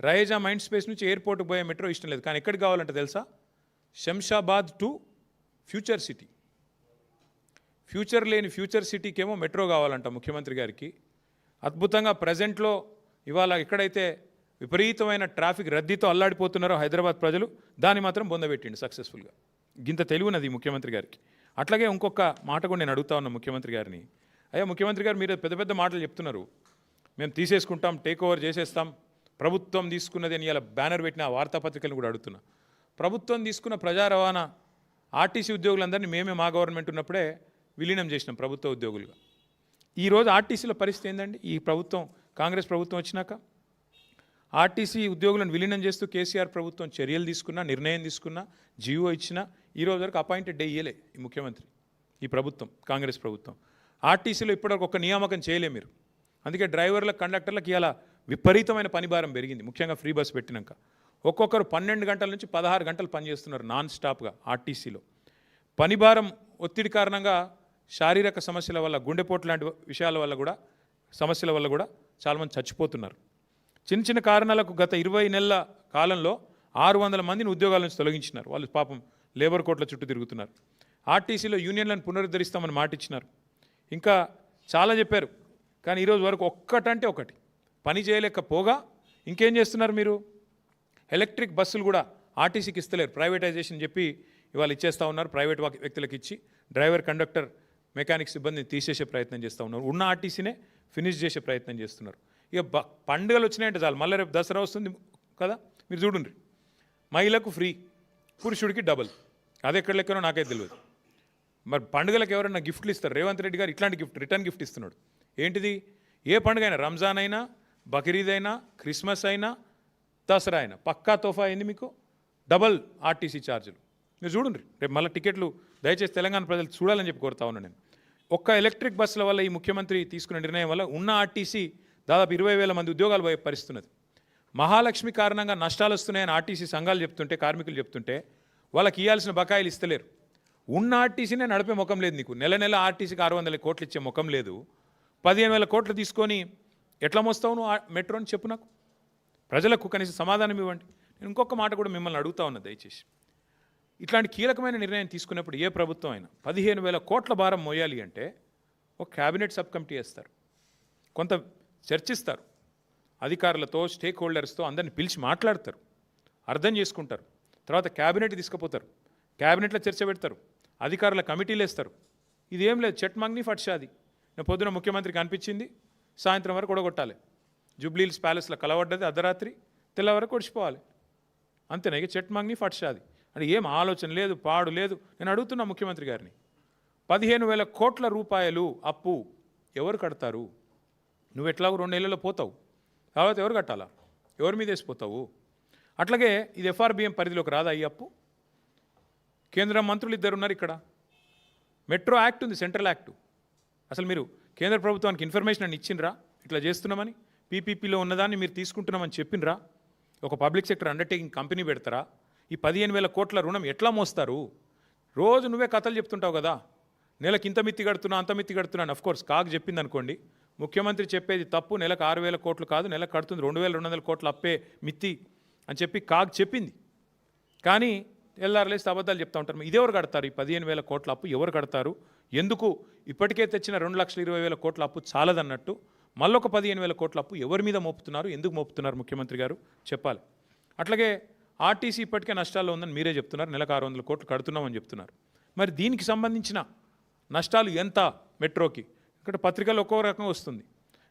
రయేజా mind space నుంచి ఎయిర్పోర్ట్కి పోయే మెట్రో ఇష్టం లేదు. కానీ ఎక్కడికి కావాలంటే తెలుసా? Shamshabad to future city. Future లేని ఫ్యూచర్ సిటీకేమో మెట్రో కావాలంట ముఖ్యమంత్రి గారికి. అద్భుతంగా ప్రజెంట్లో ఇవాళ ఎక్కడైతే విపరీతమైన ట్రాఫిక్ రద్దీతో అల్లాడిపోతున్నారో హైదరాబాద్ ప్రజలు, దాన్ని మాత్రం బొందబెట్టిండు సక్సెస్ఫుల్గా. గింత తెలివినది ముఖ్యమంత్రి గారికి. అట్లాగే ఇంకొక మాట కూడా నేను అడుగుతా ఉన్నా ముఖ్యమంత్రి గారిని. అయ్యా ముఖ్యమంత్రి గారు, మీరు పెద్ద పెద్ద మాటలు చెప్తున్నారు, మేము తీసేసుకుంటాం, టేక్ ఓవర్ చేసేస్తాం, ప్రభుత్వం తీసుకున్నది అని ఇలా బ్యానర్ పెట్టిన వార్తాపత్రికలను కూడా అడుగుతున్నా. ప్రభుత్వం తీసుకున్న ప్రజా రవాణా ఆర్టీసీ ఉద్యోగులందరినీ మేమే మా గవర్నమెంట్ ఉన్నప్పుడే విలీనం చేసినాం ప్రభుత్వ ఉద్యోగులుగా. ఈరోజు ఆర్టీసీలో పరిస్థితి ఏందండి? ఈ ప్రభుత్వం, కాంగ్రెస్ ప్రభుత్వం వచ్చినాక ఆర్టీసీ ఉద్యోగులను విలీనం చేస్తూ కేసీఆర్ ప్రభుత్వం చర్యలు తీసుకున్నా, నిర్ణయం తీసుకున్నా, జీవో ఇచ్చినా ఈరోజు వరకు అపాయింటెడ్ డే ఇయ్యలే ఈ ముఖ్యమంత్రి, ఈ ప్రభుత్వం, కాంగ్రెస్ ప్రభుత్వం. ఆర్టీసీలో ఇప్పటివరకు ఒక నియామకం చేయలే మీరు. అందుకే డ్రైవర్లకు, కండక్టర్లకు ఇలా విపరీతమైన పనిభారం పెరిగింది, ముఖ్యంగా ఫ్రీ బస్ పెట్టినాక. ఒక్కొక్కరు 12 గంటల నుంచి 16 గంటలు పనిచేస్తున్నారు నాన్ స్టాప్గా ఆర్టీసీలో. పనిభారం, ఒత్తిడి కారణంగా శారీరక సమస్యల వల్ల, గుండెపోటు లాంటి విషయాల వల్ల కూడా, సమస్యల వల్ల కూడా చాలామంది చచ్చిపోతున్నారు. చిన్న చిన్న కారణాలకు గత 20 నెలల కాలంలో 600 మందిని ఉద్యోగాల నుంచి తొలగించినారు. వాళ్ళు పాపం లేబర్ కోర్టుల చుట్టూ తిరుగుతున్నారు. ఆర్టీసీలో యూనియన్లను పునరుద్ధరిస్తామని మాట ఇచ్చినారు, ఇంకా చాలా చెప్పారు. కానీ ఈరోజు వరకు ఒక్కటంటే ఒకటి పని చేయలేకపోగా ఇంకేం చేస్తున్నారు మీరు? ఎలక్ట్రిక్ బస్సులు కూడా ఆర్టీసీకి ఇస్తలేరు, ప్రైవేటైజేషన్ చెప్పి ఇవాళ ఇచ్చేస్తూ ఉన్నారు. ప్రైవేట్ వ్యక్తులకు ఇచ్చి డ్రైవర్, కండక్టర్, మెకానిక్ సిబ్బందిని తీసేసే ప్రయత్నం చేస్తూ ఉన్నారు. ఉన్న ఆర్టీసీనే ఫినిష్ చేసే ప్రయత్నం చేస్తున్నారు. ఇక పండుగలు వచ్చినాయంటే చాలు, మళ్ళీ రేపు దసరా వస్తుంది కదా, మీరు చూడండి, మహిళకు ఫ్రీ, పురుషుడికి డబుల్. అది ఎక్కడ లెక్కనో నాకైతే తెలియదు. మరి పండుగలకు ఎవరైనా గిఫ్ట్లు ఇస్తారు? రేవంత్ రెడ్డి గారు ఇట్లాంటి గిఫ్ట్, రిటర్న్ గిఫ్ట్ ఇస్తున్నాడు. ఏంటిది? ఏ పండుగ అయినా, రంజాన్ అయినా, బక్రీద్ అయినా, క్రిస్మస్ అయినా, దసరా అయినా పక్కా తోఫా అయింది మీకు, డబల్ ఆర్టీసీ ఛార్జీలు. మీరు చూడండి, రేపు మళ్ళీ టికెట్లు దయచేసి తెలంగాణ ప్రజలు చూడాలని చెప్పి కోరుతా ఉన్నాను నేను. ఒక్క ఎలక్ట్రిక్ బస్సుల వల్ల, ఈ ముఖ్యమంత్రి తీసుకున్న నిర్ణయం వల్ల ఉన్న ఆర్టీసీ దాదాపు 20,000 మంది ఉద్యోగాలు పరిస్తున్నది. మహాలక్ష్మి కారణంగా నష్టాలు వస్తున్నాయని ఆర్టీసీ సంఘాలు చెప్తుంటే, కార్మికులు చెప్తుంటే, వాళ్ళకి ఇవ్వాల్సిన బకాయిలు ఇస్తలేరు. ఉన్న ఆర్టీసీనే నడిపే ముఖం లేదు నీకు. నెల నెల ఆర్టీసీకి 600 కోట్లు ఇచ్చే ముఖం లేదు. 15,000 కోట్లు తీసుకొని ఎట్లా మోస్తావు నువ్వు మెట్రోని? చెప్పు నాకు, ప్రజలకు కనీసం సమాధానం ఇవ్వండి. నేను ఇంకొక మాట కూడా మిమ్మల్ని అడుగుతా ఉన్నా దయచేసి. ఇట్లాంటి కీలకమైన నిర్ణయం తీసుకున్నప్పుడు ఏ ప్రభుత్వం అయినా 15,000 కోట్ల భారం మోయాలి అంటే ఒక క్యాబినెట్ సబ్ కమిటీ వేస్తారు, కొంత చర్చిస్తారు, అధికారులతో, స్టేక్ హోల్డర్స్తో అందరిని పిలిచి మాట్లాడతారు, అర్థం చేసుకుంటారు. తర్వాత క్యాబినెట్ తీసుకుపోతారు, క్యాబినెట్లో చర్చ పెడతారు, అధికారుల కమిటీలు వేస్తారు. ఇదేం లేదు, చెట్ మంగ్ని ఫట్షాది. నేను పొద్దున ముఖ్యమంత్రికి అనిపించింది, సాయంత్రం వరకు ఒడగొట్టాలి. జూబ్లీహిల్స్ ప్యాలెస్లో కలవడ్డది అర్ధరాత్రి, తెల్ల వరకు ఒడిచిపోవాలి. అంతేనా? ఇక చెట్ మంగ్ని ఫట్షాది అంటే ఏం ఆలోచన లేదు, పాడు లేదు. నేను అడుగుతున్నా ముఖ్యమంత్రి గారిని, 15,000 కోట్ల రూపాయలు అప్పు ఎవరు కడతారు? నువ్వు ఎట్లాగో 2 నెలల్లో పోతావు, తర్వాత ఎవరు కట్టాలా? ఎవరి మీద వేసిపోతావు? అట్లాగే ఇది ఎఫ్ఆర్బిఎం పరిధిలోకి రాదా ఈ అప్పు? కేంద్ర మంత్రులు 2 ఉన్నారు ఇక్కడ. మెట్రో యాక్ట్ ఉంది, సెంట్రల్ యాక్ట్. అసలు మీరు కేంద్ర ప్రభుత్వానికి ఇన్ఫర్మేషన్ అని ఇచ్చిండ్రా? ఇట్లా చేస్తున్నామని, పీపీపీలో ఉన్నదాన్ని మీరు తీసుకుంటున్నామని చెప్పినరా? ఒక పబ్లిక్ సెక్టర్ అండర్టేకింగ్ కంపెనీ పెడతారా? ఈ 15,000 కోట్ల రుణం ఎట్లా మోస్తారు? రోజు నువ్వే కథలు చెప్తుంటావు కదా, నెలకు ఇంత మిత్తి కడుతున్నా, అంత మిత్తి కడుతున్నాను. అఫ్కోర్స్ కాగ్ చెప్పింది అనుకోండి, ముఖ్యమంత్రి చెప్పేది తప్పు. నెలకు 6,000 కోట్లు కాదు, నెలకు కడుతుంది 2,200 కోట్ల అప్పే మిత్తి అని చెప్పి కాగ్ చెప్పింది. కానీ ఎల్ఆర్లేసి అబద్ధాలు చెప్తా ఉంటారు. ఇదెవరు కడతారు? ఈ 15,000 కోట్ల అప్పు ఎవరు కడతారు? ఎందుకు ఇప్పటికే తెచ్చిన 2,20,000 కోట్ల అప్పు చాలదన్నట్టు మళ్ళొక 15,000 కోట్ల అప్పు ఎవరి మీద మోపుతున్నారు? ఎందుకు మోపుతున్నారు? ముఖ్యమంత్రి గారు చెప్పాలి. అట్లాగే ఆర్టీసీ ఇప్పటికే నష్టాల్లో ఉందని మీరే చెప్తున్నారు, నెలకు 600 కోట్లు కడుతున్నామని చెప్తున్నారు. మరి దీనికి సంబంధించిన నష్టాలు ఎంత మెట్రోకి? ఇక్కడ పత్రికలు ఒక్కో రకంగా వస్తుంది.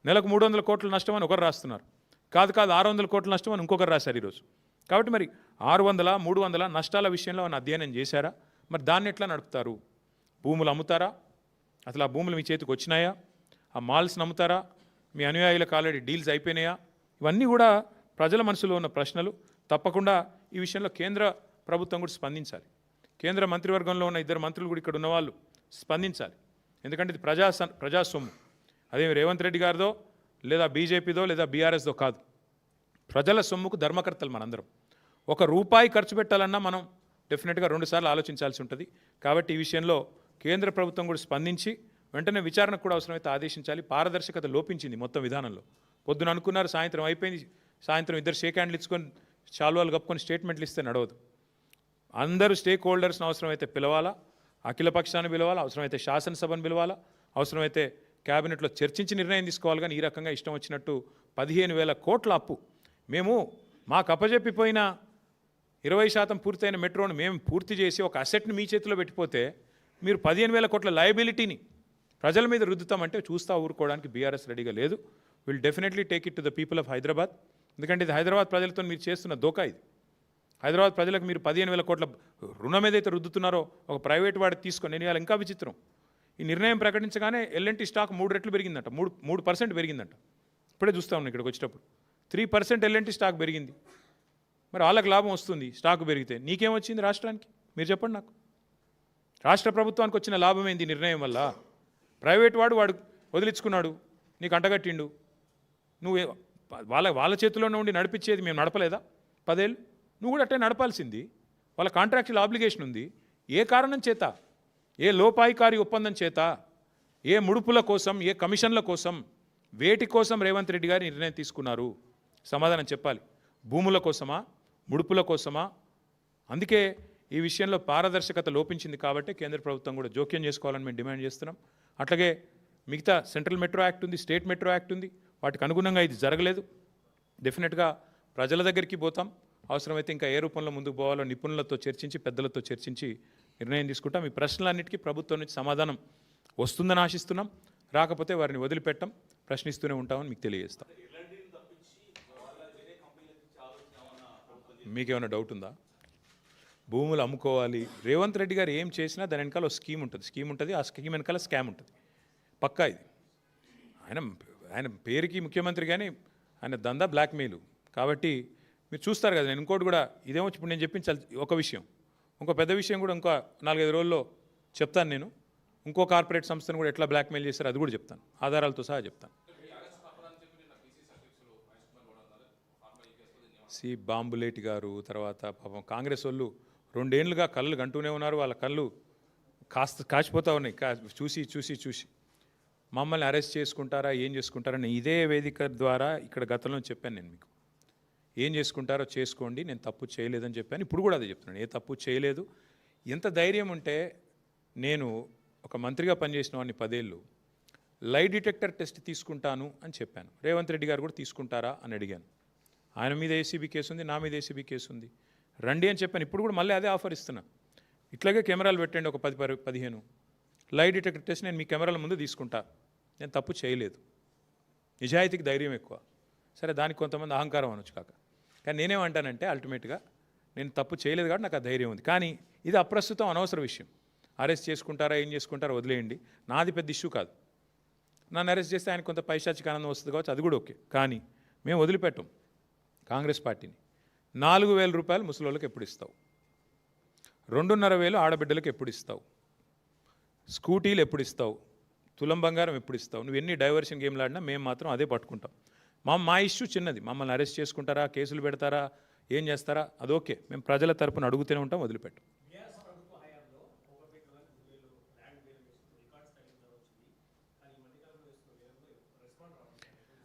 నెలకు 300 కోట్ల నష్టం అని ఒకరు రాస్తున్నారు, కాదు 600 కోట్ల నష్టం అని ఇంకొకరు రాశారు ఈరోజు. కాబట్టి మరి 600, 300 నష్టాల విషయంలో అని అధ్యయనం చేశారా? మరి దాన్ని ఎట్లా నడుపుతారు? భూములు అమ్ముతారా? అసలు ఆ భూములు మీ చేతికి వచ్చినాయా? ఆ మాల్స్ని అమ్ముతారా? మీ అనుయాయులకు ఆల్రెడీ డీల్స్ అయిపోయినాయా? ఇవన్నీ కూడా ప్రజల మనసులో ఉన్న ప్రశ్నలు. తప్పకుండా ఈ విషయంలో కేంద్ర ప్రభుత్వం కూడా స్పందించాలి. కేంద్ర మంత్రివర్గంలో ఉన్న 2 మంత్రులు కూడా ఇక్కడ ఉన్నవాళ్ళు స్పందించాలి. ఎందుకంటే ఇది ప్రజా సొమ్ము. అదేమి రేవంత్ రెడ్డి గారిదో, లేదా బీజేపీదో, లేదా బీఆర్ఎస్దో కాదు. ప్రజల సొమ్ముకు ధర్మకర్తలు మనందరం. ₹1 ఖర్చు పెట్టాలన్నా మనం డెఫినెట్గా 2 సార్లు ఆలోచించాల్సి ఉంటుంది. కాబట్టి ఈ విషయంలో కేంద్ర ప్రభుత్వం కూడా స్పందించి వెంటనే విచారణకు కూడా అవసరమైతే ఆదేశించాలి. పారదర్శకత లోపించింది మొత్తం విధానంలో. పొద్దున అనుకున్నారు, సాయంత్రం అయిపోయింది, సాయంత్రం ఇద్దరు షేక్ హ్యాండ్లు ఇచ్చుకొని శాలువాలు కప్పుకొని స్టేట్మెంట్లు ఇస్తే నడవదు. అందరూ స్టేక్ హోల్డర్స్ని అవసరమైతే పిలవాలా, అఖిల పక్షాన్ని పిలవాలా, అవసరమైతే శాసనసభను పిలవాలా, అవసరమైతే క్యాబినెట్లో చర్చించి నిర్ణయం తీసుకోవాలి. కానీ ఈ రకంగా ఇష్టం వచ్చినట్టు 15,000 కోట్ల అప్పు మేము మాకు అప్పజెప్పిపోయిన 20% పూర్తయిన మెట్రోను మేము పూర్తి చేసి ఒక అసెట్ని మీ చేతిలో పెట్టిపోతే మీరు 15,000 కోట్ల లయబిలిటీని ప్రజల మీద రుద్దుతామంటే చూస్తా ఊరుకోవడానికి బీఆర్ఎస్ రెడీగా లేదు. Will definitely take it to the people of Hyderabad. ఎందుకంటే ఇది హైదరాబాద్ ప్రజలతో మీరు చేస్తున్న దోకా. ఇది హైదరాబాద్ ప్రజలకు మీరు 15,000 కోట్ల రుణం ఏదైతే రుద్దుతున్నారో ఒక ప్రైవేట్ వాడికి తీసుకొని, నేను ఇవాళ ఇంకా విచిత్రం, ఈ నిర్ణయం ప్రకటించగానే ఎల్ఎన్టీ స్టాక్ 3 రెట్లు పెరిగిందంట, 3% పెరిగిందంట. ఇప్పుడే చూస్తా ఉన్నాను ఇక్కడికి వచ్చేటప్పుడు 3% ఎల్ఎన్టీ స్టాక్ పెరిగింది. మరి వాళ్ళకి లాభం వస్తుంది స్టాక్ పెరిగితే, నీకేమొచ్చింది రాష్ట్రానికి? మీరు చెప్పండి నాకు. రాష్ట్ర ప్రభుత్వానికి వచ్చిన లాభం ఏంది నిర్ణయం వల్ల? ప్రైవేట్ వాడు వదిలించుకున్నాడు, నీకు అంటగట్టిండు, నువ్వు వాళ్ళ చేతిలోనే ఉండి నడిపించేది మేము నడపలేదా 10 ఏళ్ళు? నువ్వు కూడా అట్టే నడపాల్సింది. వాళ్ళ కాంట్రాక్చువల్ ఆబ్లిగేషన్ ఉంది. ఏ కారణం చేత, ఏ లోపాయికారి ఒప్పందం చేత, ఏ ముడుపుల కోసం, ఏ కమిషన్ల కోసం, వేటి కోసం రేవంత్ రెడ్డి గారు నిర్ణయం తీసుకున్నారు? సమాధానం చెప్పాలి. భూముల కోసమా, ముడుపుల కోసమా? అందుకే ఈ విషయంలో పారదర్శకత లోపించింది కాబట్టి కేంద్ర ప్రభుత్వం కూడా జోక్యం చేసుకోవాలని మేము డిమాండ్ చేస్తున్నాం. అట్లాగే మిగతా సెంట్రల్ మెట్రో యాక్ట్ ఉంది, స్టేట్ మెట్రో యాక్ట్ ఉంది, వాటికి అనుగుణంగా ఇది జరగలేదు. డెఫినెట్గా ప్రజల దగ్గరికి పోతాం. అవసరమైతే ఇంకా ఏ రూపంలో ముందుకు పోవాలో నిపుణులతో చర్చించి, పెద్దలతో చర్చించి నిర్ణయం తీసుకుంటాం. ఈ ప్రశ్నలన్నిటికీ ప్రభుత్వం నుంచి సమాధానం వస్తుందని ఆశిస్తున్నాం. రాకపోతే వారిని వదిలిపెట్టం, ప్రశ్నిస్తూనే ఉంటామని మీకు తెలియజేస్తాం. మీకేమైనా డౌట్ ఉందా? భూములు అమ్ముకోవాలి, రేవంత్ రెడ్డి గారు ఏం చేసినా దాని వెనకాల ఒక స్కీమ్ ఉంటుంది. ఆ స్కీమ్ వెనకాల స్కామ్ ఉంటుంది పక్కా. ఇది ఆయన పేరుకి ముఖ్యమంత్రి కానీ ఆయన దందా బ్లాక్మెయిల్ కాబట్టి మీరు చూస్తారు కదా. నేను ఇంకోటి కూడా ఇదేమో ఇప్పుడు నేను చెప్పించాలి ఒక విషయం, ఇంకో పెద్ద విషయం కూడా ఇంకో 4-5 రోజుల్లో చెప్తాను. నేను ఇంకో కార్పొరేట్ సంస్థను కూడా ఎట్లా బ్లాక్మెయిల్ చేశారో అది కూడా చెప్తాను, ఆధారాలతో సహా చెప్తాను. బాంబులేటి గారు తర్వాత పాపం కాంగ్రెస్ వాళ్ళు 2 ఏళ్ళుగా కళ్ళు గంటూనే ఉన్నారు. వాళ్ళ కళ్ళు కాచిపోతూ ఉన్నాయి చూసి మమ్మల్ని అరెస్ట్ చేసుకుంటారా, ఏం చేసుకుంటారని ఇదే వేదిక ద్వారా ఇక్కడ గతంలో చెప్పాను. నేను మీకు ఏం చేసుకుంటారో చేసుకోండి, నేను తప్పు చేయలేదని చెప్పాను. ఇప్పుడు కూడా అదే చెప్తున్నాను, ఏ తప్పు చేయలేదు. ఎంత ధైర్యం ఉంటే నేను ఒక మంత్రిగా పనిచేసిన వాడిని 10 ఏళ్ళు లై డిటెక్టర్ టెస్ట్ తీసుకుంటాను అని చెప్పాను. రేవంత్ రెడ్డి గారు కూడా తీసుకుంటారా అని అడిగాను. ఆయన మీద ఏసీబీ కేసు ఉంది, నా మీద ఏసీబీ కేసు ఉంది, రండి అని చెప్పాను. ఇప్పుడు కూడా మళ్ళీ అదే ఆఫర్ ఇస్తున్నా. ఇట్లాగే కెమెరాలు పెట్టండి, ఒక 10-15 లై డిటెక్టర్ టెస్ట్ నేను మీ కెమెరాల ముందు తీసుకుంటా. నేను తప్పు చేయలేదు. నిజాయితీకి ధైర్యం ఎక్కువ. సరే, దానికి కొంతమంది అహంకారం అనొచ్చు కాక, కానీ నేనేమంటానంటే అల్టిమేట్గా నేను తప్పు చేయలేదు కాబట్టి నాకు ఆ ధైర్యం ఉంది. కానీ ఇది అప్రస్తుతం, అనవసర విషయం. అరెస్ట్ చేసుకుంటారా, ఏం చేసుకుంటారో వదిలేయండి, నాది పెద్ద ఇష్యూ కాదు. నన్ను అరెస్ట్ చేస్తే ఆయన కొంత పైశాచిక ఆనందం వస్తుంది కావచ్చు, అది కూడా ఓకే. కానీ మేము వదిలిపెట్టాం కాంగ్రెస్ పార్టీని. 4,000 రూపాయలు ముసలోళ్ళకి ఎప్పుడు ఇస్తావు? 2,500 ఆడబిడ్డలకు ఎప్పుడు ఇస్తావు? స్కూటీలు ఎప్పుడు ఇస్తావు? తులం బంగారం ఎప్పుడు ఇస్తావు? నువ్వు ఎన్ని డైవర్షన్ గేమ్లు ఆడినా మేము మాత్రం అదే పట్టుకుంటాం. మా ఇష్యూ చిన్నది. మమ్మల్ని అరెస్ట్ చేసుకుంటారా, కేసులు పెడతారా, ఏం చేస్తారా, అది ఓకే. మేము ప్రజల తరపున అడుగుతూనే ఉంటాం, వదిలిపెట్టాం.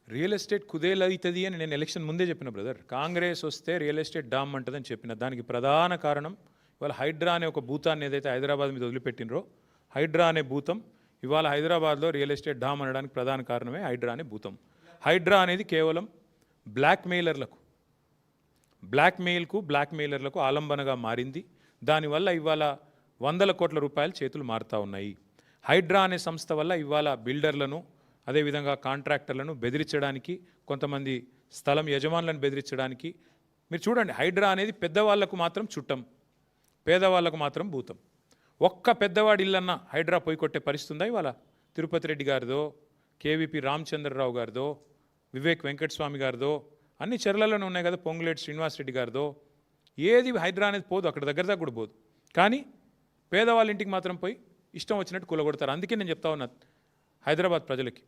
రియల్ ఎస్టేట్ కుదేలవుతుంది అని నేను ఎలక్షన్ ముందే చెప్పిన బ్రదర్. కాంగ్రెస్ వస్తే రియల్ ఎస్టేట్ డామ్ అంటుందని చెప్పిన. దానికి ప్రధాన కారణం ఇవాళ హైడ్రా అనే ఒక భూతాన్ని ఏదైతే హైదరాబాద్ మీద వదిలిపెట్టినరో, హైడ్రా అనే భూతం ఇవాళ హైదరాబాద్లో రియల్ ఎస్టేట్ డామ్ అనడానికి ప్రధాన కారణమే హైడ్రా అనే భూతం. హైడ్రా అనేది కేవలం బ్లాక్మెయిలర్లకు ఆలంబనగా మారింది. దానివల్ల ఇవాళ 100 కోట్ల రూపాయలు చేతులు మారుతూ ఉన్నాయి. హైడ్రా అనే సంస్థ వల్ల ఇవాళ బిల్డర్లను, అదేవిధంగా కాంట్రాక్టర్లను బెదిరించడానికి, కొంతమంది స్థలం యజమానులను బెదిరించడానికి. మీరు చూడండి, హైడ్రా అనేది పెద్దవాళ్లకు మాత్రం చుట్టం, పేదవాళ్లకు మాత్రం భూతం. ఒక్క పెద్దవాడి ఇల్లన్నా హైడ్రా పోయి కొట్టే పరిస్థితి ఉందా ఇవాళ? తిరుపతి రెడ్డి గారిదో, కేవీపీ రామచంద్రరావు గారిదో, వివేక్ వెంకటస్వామి గారిదో, అన్ని చెర్లలోనే ఉన్నాయి కదా, పొంగులేటి శ్రీనివాసరెడ్డి గారిదో. ఏది హైడ్రా అనేది పోదు, అక్కడ దగ్గర కూడా పోదు. కానీ పేదవాళ్ళ ఇంటికి మాత్రం పోయి ఇష్టం వచ్చినట్టు కూలగొడతారు. అందుకే నేను చెప్తా ఉన్నా హైదరాబాద్ ప్రజలకి,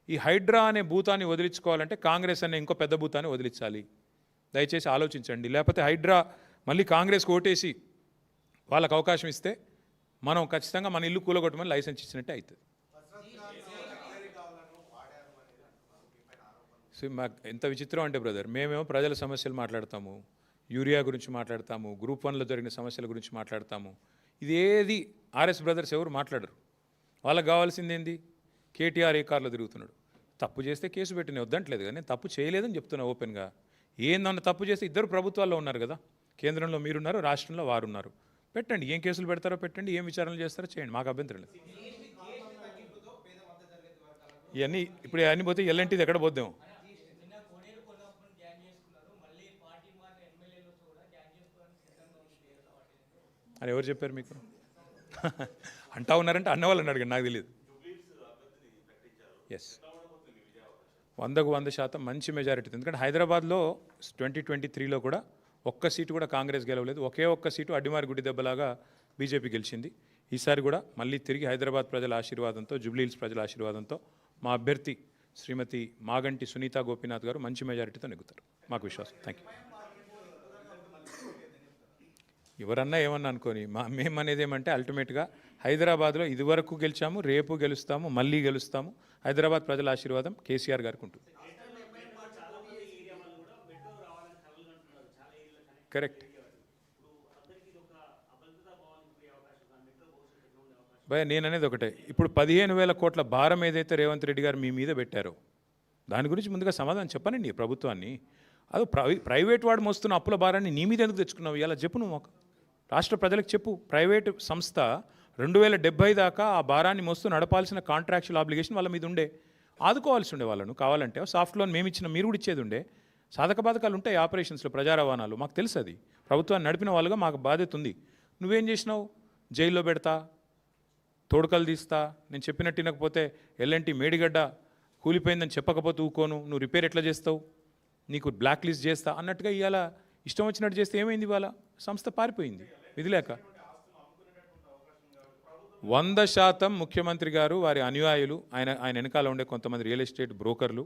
ఈ హైడ్రా అనే భూతాన్ని వదిలించుకోవాలంటే కాంగ్రెస్ అనే ఇంకో పెద్ద భూతాన్ని వదిలించాలి. దయచేసి ఆలోచించండి. లేకపోతే హైడ్రా మళ్ళీ కాంగ్రెస్కి ఓటేసి వాళ్ళకు అవకాశం ఇస్తే మనం ఖచ్చితంగా మన ఇల్లు కూలగొట్టమని లైసెన్స్ ఇచ్చినట్టే అవుతుంది. సో మాకు ఎంత విచిత్రం అంటే బ్రదర్, మేమేమో ప్రజల సమస్యలు మాట్లాడతాము, యూరియా గురించి మాట్లాడతాము, గ్రూప్ 1లో జరిగిన సమస్యల గురించి మాట్లాడతాము. ఇదేది ఆర్ఎస్ బ్రదర్స్ ఎవరు మాట్లాడరు. వాళ్ళకి కావాల్సింది ఏంది? కేటీఆర్ ఏ కార్లో తిరుగుతున్నాడు, తప్పు చేస్తే కేసు పెట్టిన వద్దంటలేదు, కానీ నేను తప్పు చేయలేదని చెప్తున్నా ఓపెన్గా. ఏందన్న తప్పు చేస్తే ఇద్దరు ప్రభుత్వాల్లో ఉన్నారు కదా, కేంద్రంలో మీరున్నారు, రాష్ట్రంలో వారున్నారు. పెట్టండి, ఏం కేసులు పెడతారో పెట్టండి, ఏం విచారణలు చేస్తారో చేయండి, మాకు అభ్యంతరం లేదు. ఇవన్నీ ఇప్పుడు అన్నీ పోతే ఎల్ఎన్టీది ఎక్కడ పోద్దాము? అని ఎవరు చెప్పారు మీకు? అంటా ఉన్నారంటే అన్న వాళ్ళని అడగండి, నాకు తెలియదు. ఎస్, 100కు 100% మంచి మెజారిటీ. ఎందుకంటే హైదరాబాద్లో 2023లో కూడా ఒక్క సీటు కూడా కాంగ్రెస్ గెలవలేదు. ఒకే ఒక్క సీటు అడ్డిమారి గుడి దెబ్బలాగా బీజేపీ గెలిచింది. ఈసారి కూడా మళ్ళీ తిరిగి హైదరాబాద్ ప్రజల ఆశీర్వాదంతో, జూబ్లీహిల్స్ ప్రజల ఆశీర్వాదంతో మా అభ్యర్థి శ్రీమతి మాగంటి సునీతా గోపీనాథ్ గారు మంచి మెజారిటీతో నెగ్గుతారు, మాకు విశ్వాసం. Thank you. ఎవరన్నా ఏమన్నా అనుకోని, మేమనేది ఏమంటే అల్టిమేట్గా హైదరాబాద్లో ఇదివరకు గెలిచాము, రేపు గెలుస్తాము, మళ్ళీ గెలుస్తాము. హైదరాబాద్ ప్రజల ఆశీర్వాదం కేసీఆర్ గారికి ఉంటుంది. కరెక్ట్ భయ, నేననేది ఒకటే, ఇప్పుడు 15,000 కోట్ల భారం ఏదైతే రేవంత్ రెడ్డి గారు మీ మీద పెట్టారో దాని గురించి ముందుగా సమాధానం చెప్పనండి ప్రభుత్వాన్ని. అది ప్రైవేట్ వాడు మోస్తున్న అప్పుల భారాన్ని నీ మీద ఎందుకు తెచ్చుకున్నావు ఇలా చెప్పు. నువ్వు ఒక రాష్ట్ర ప్రజలకు చెప్పు. ప్రైవేటు సంస్థ 2070 దాకా ఆ భారాన్ని మోస్తూ నడపాల్సిన కాంట్రాక్చువల్ ఆబ్లిగేషన్ వాళ్ళ మీద ఉండే, ఆదుకోవాల్సి ఉండే వాళ్ళను. కావాలంటే సాఫ్ట్ లోన్ మేము ఇచ్చిన, మీరు కూడా ఇచ్చేది ఉండే. సాధక బాధకాలు ఉంటాయి ఆపరేషన్స్లో, ప్రజా రవాణాలు, మాకు తెలుసు. అది ప్రభుత్వాన్ని నడిపిన వాళ్ళుగా మాకు బాధ్యత ఉంది. నువ్వేం చేసినావు? జైల్లో పెడతా, తోడుకలు తీస్తా, నేను చెప్పినట్టు వినకపోతే ఎల్ఎన్టీ మేడిగడ్డ కూలిపోయిందని చెప్పకపోతే ఊకోను, నువ్వు రిపేర్ ఎట్లా చేస్తావు, నీకు బ్లాక్ లిస్ట్ చేస్తా అన్నట్టుగా ఇవాళ ఇష్టం వచ్చినట్టు చేస్తే ఏమైంది? ఇవాళ సంస్థ పారిపోయింది విధి లేక. 100% ముఖ్యమంత్రి గారు, వారి అనుయాయులు, ఆయన వెనకాల ఉండే కొంతమంది రియల్ ఎస్టేట్ బ్రోకర్లు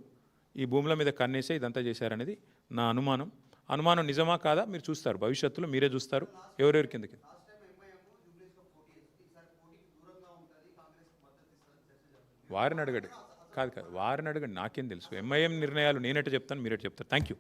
ఈ భూముల మీద కన్నేసే ఇదంతా చేశారనేది నా అనుమానం. అనుమానం నిజమా కాదా మీరు చూస్తారు, భవిష్యత్తులో మీరే చూస్తారు ఎవరెవరి కిందకి. వారిని అడగండి, కాదు వారిని అడగండి, నాకేం తెలుసు. ఎంఐఎం నిర్ణయాలు నేనెట్టు చెప్తాను, మీరెట్టు చెప్తారు. Thank you.